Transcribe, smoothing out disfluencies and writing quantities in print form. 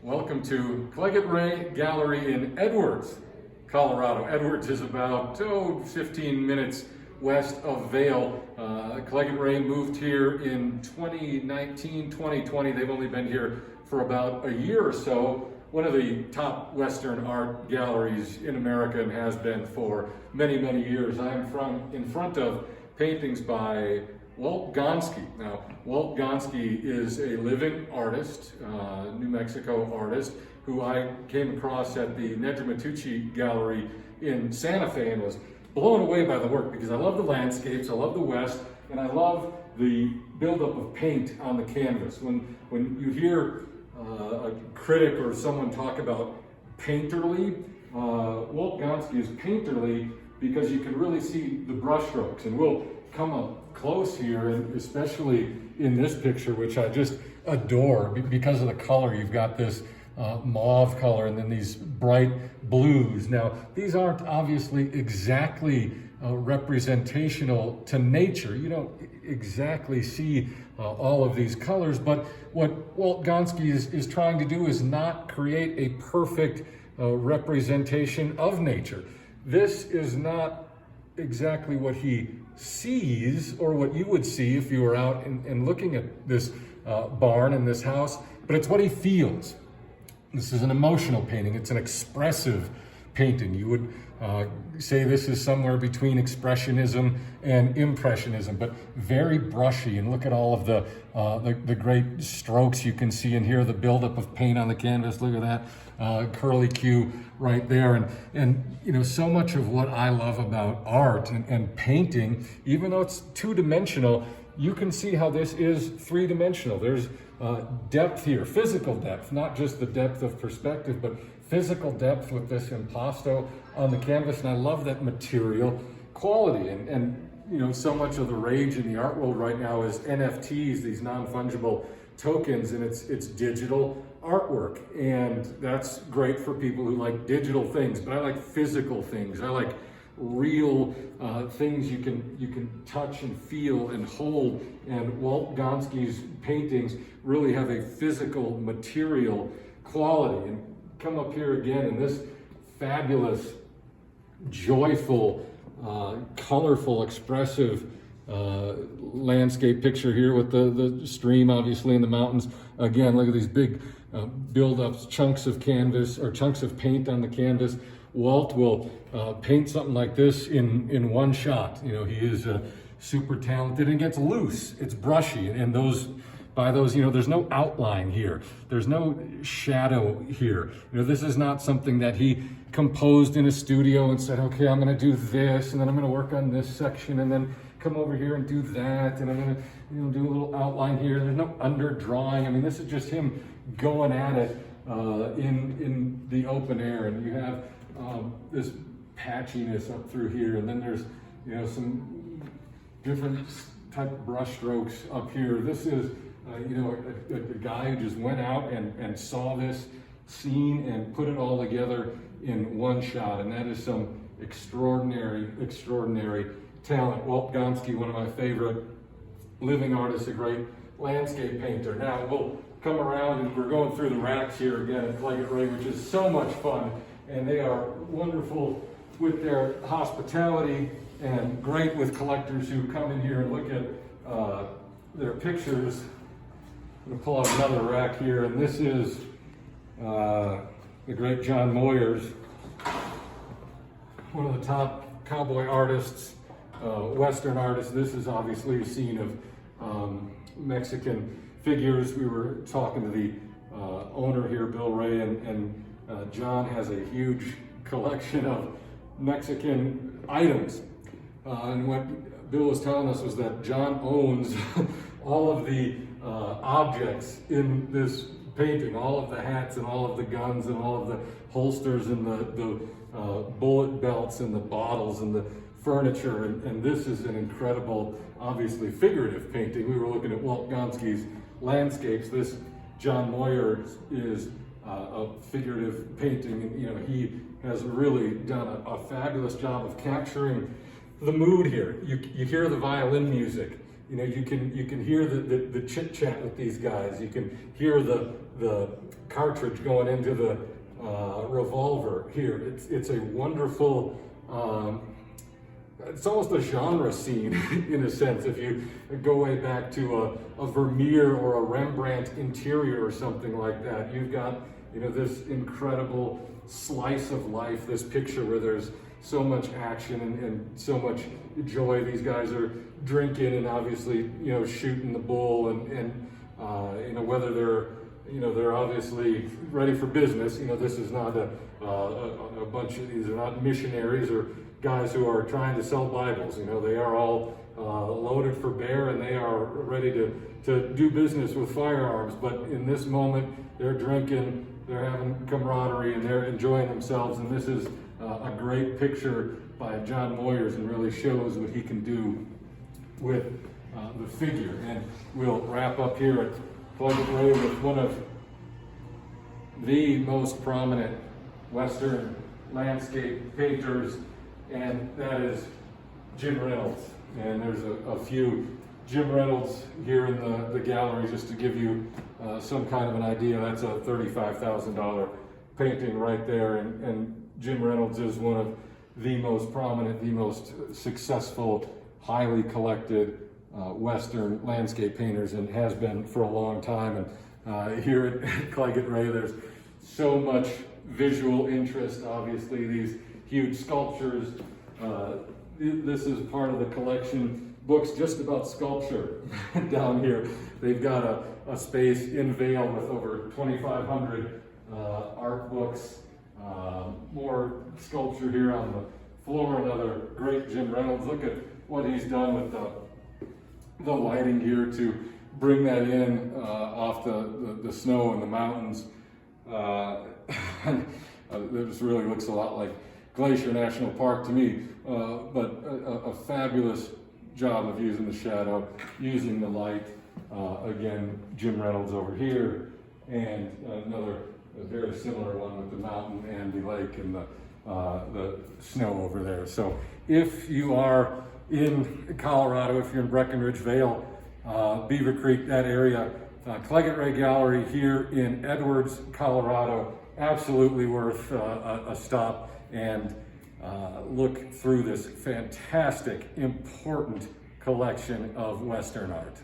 Welcome to Claggett-Rey Gallery in Edwards, Colorado. Edwards is about 15 minutes west of Vail. Claggett-Rey moved here in 2019, 2020. They've only been here for about a year or so. One of the top Western art galleries in America and has been for many, many years. I am in front of paintings by Walt Gonski. Now, Walt Gonski is a living artist, New Mexico artist, who I came across at the Nedra Gallery in Santa Fe and was blown away by the work because I love the landscapes, I love the West, and I love the buildup of paint on the canvas. When you hear a critic or someone talk about painterly, Walt Gonski is painterly because you can really see the brushstrokes, and we'll come up close here, and especially in this picture, which I just adore because of the color. You've got this mauve color and then these bright blues. Now, these aren't obviously exactly representational to nature. You don't exactly see all of these colors, but what Walt Gonski is trying to do is not create a perfect representation of nature. This is not exactly what he sees or what you would see if you were out and looking at this barn and this house, but it's what he feels. This is an emotional painting. It's an expressive painting. You would say this is somewhere between expressionism and impressionism, but very brushy. And look at all of the great strokes you can see in here, the buildup of paint on the canvas. Look at that curly Q right there. And you know, so much of what I love about art and painting, even though it's two-dimensional, you can see how this is three-dimensional. There's depth here, physical depth, not just the depth of perspective, but physical depth with this impasto on the canvas. And I love that material quality. And you know, so much of the rage in the art world right now is NFTs, these non-fungible tokens, and it's digital artwork. And that's great for people who like digital things, but I like physical things. I like real things you can touch and feel and hold. And Walt Gonski's paintings really have a physical, material quality. And come up here again in this fabulous, joyful, colorful, expressive landscape picture here with the stream obviously in the mountains. Again, look at these big build-ups, chunks of canvas or chunks of paint on the canvas. Walt will paint something like this in one shot. You know, he is super talented and gets loose. It's brushy, and by those, you know, there's no outline here. There's no shadow here. You know, this is not something that he composed in a studio and said, okay, I'm gonna do this, and then I'm gonna work on this section, and then come over here and do that, and I'm gonna, you know, do a little outline here. There's no underdrawing. I mean, this is just him going at it in the open air. And you have this patchiness up through here, and then there's, you know, some different type of brush strokes up here. This is you know, a guy who just went out and saw this scene and put it all together in one shot, and that is some extraordinary talent. Walt Gonski, one of my favorite living artists, a great landscape painter. Now we'll come around and we're going through the racks here again at Claggett-Rey, which is so much fun, and they are wonderful with their hospitality and great with collectors who come in here and look at their pictures. I'm gonna pull out another rack here, and this is the great John Moyers, one of the top cowboy artists, Western artists. This is obviously a scene of Mexican figures. We were talking to the owner here, Bill Ray, and John has a huge collection of Mexican items. And what Bill was telling us was that John owns all of the objects in this painting, all of the hats and all of the guns and all of the holsters and the bullet belts and the bottles and the furniture. And this is an incredible, obviously figurative painting. We were looking at Walt Gonski's landscapes. This John Moyers is a figurative painting, and you know, he has really done a fabulous job of capturing the mood here. You hear the violin music you know, you can hear the chit chat with these guys. You can hear the cartridge going into the revolver here. It's a wonderful. It's almost a genre scene in a sense. If you go way back to a Vermeer or a Rembrandt interior or something like that, you've got, you know, this incredible slice of life, this picture where there's so much action and so much joy. These guys are drinking and obviously, you know, shooting the bull and you know, whether they're obviously ready for business. You know, this is not a bunch of, these are not missionaries or guys who are trying to sell Bibles. You know, they are all loaded for bear and they are ready to do business with firearms. But in this moment, they're drinking, they're having camaraderie, and they're enjoying themselves. And this is a great picture by John Moyers, and really shows what he can do with the figure. And we'll wrap up here at Claggett-Rey with one of the most prominent Western landscape painters, and that is Jim Reynolds. And there's a few Jim Reynolds here in the gallery, just to give you some kind of an idea. That's a $35,000 painting right there, and Jim Reynolds is one of the most prominent, the most successful, highly collected Western landscape painters, and has been for a long time. And here at Claggett-Rey, there's so much visual interest. Obviously, these huge sculptures. This is part of the collection, books just about sculpture down here. They've got a space in Vail with over 2,500 art books. More sculpture here on the floor. Another great Jim Reynolds. Look at what he's done with the lighting here to bring that in off the snow and the mountains. This really looks a lot like Glacier National Park to me, but a fabulous job of using the shadow, using the light. Again, Jim Reynolds over here, and another very similar one with the mountain and the lake and the snow over there. So if you are in Colorado, if you're in Breckenridge, Vail, Beaver Creek, that area, Claggett-Rey Gallery here in Edwards, Colorado, absolutely worth a stop and look through this fantastic, important collection of Western art.